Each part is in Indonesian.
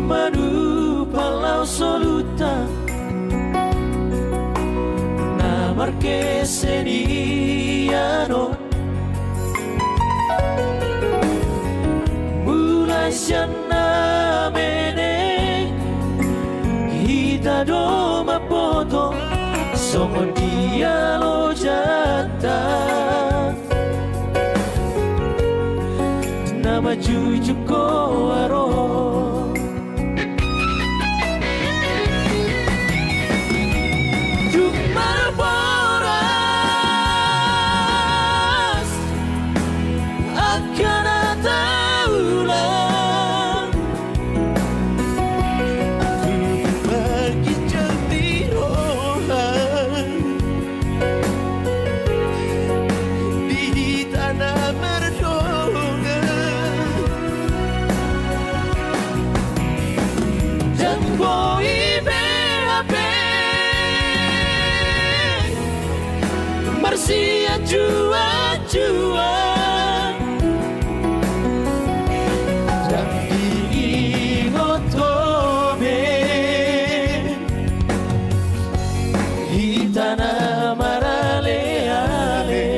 Madu palau soluta na marqueseniano mulai siana mene hita doma poto songo dia lo jata nama juju ko aro Marsia jua-jua dan diingotobe hitana marale-ale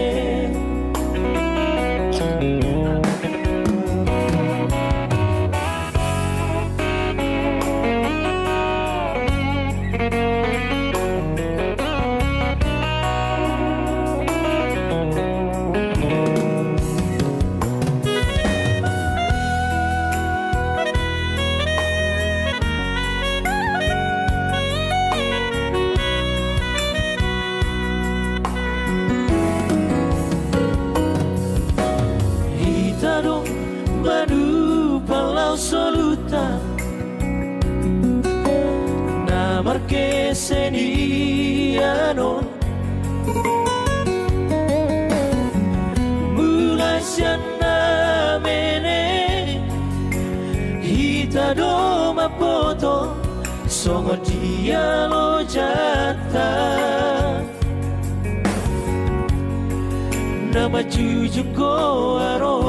Madu palau soluta na marqueseniano mulai siana mene hita doma poto songo dia lo jata nama juju ko aro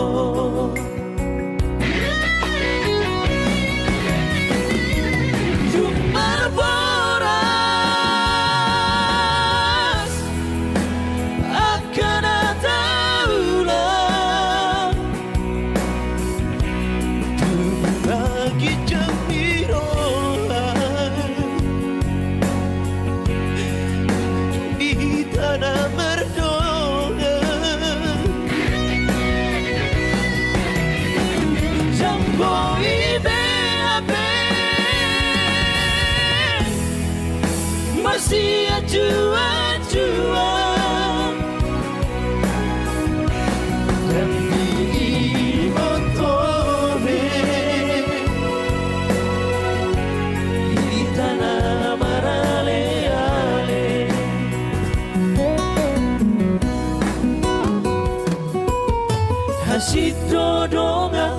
Marsia jua-jua dan diingotobe di tanah marale-ale hasil dodonga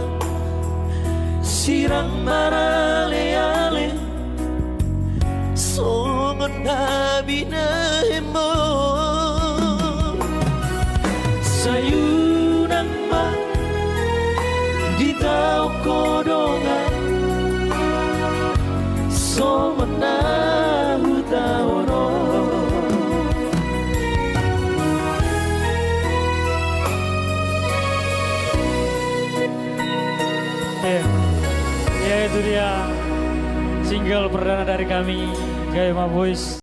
sirang marale-ale songon nabi nahemo sayunan ma di tau kodongan songon nahu taono Ya itu dia single perdana dari kami, Gaema Boys.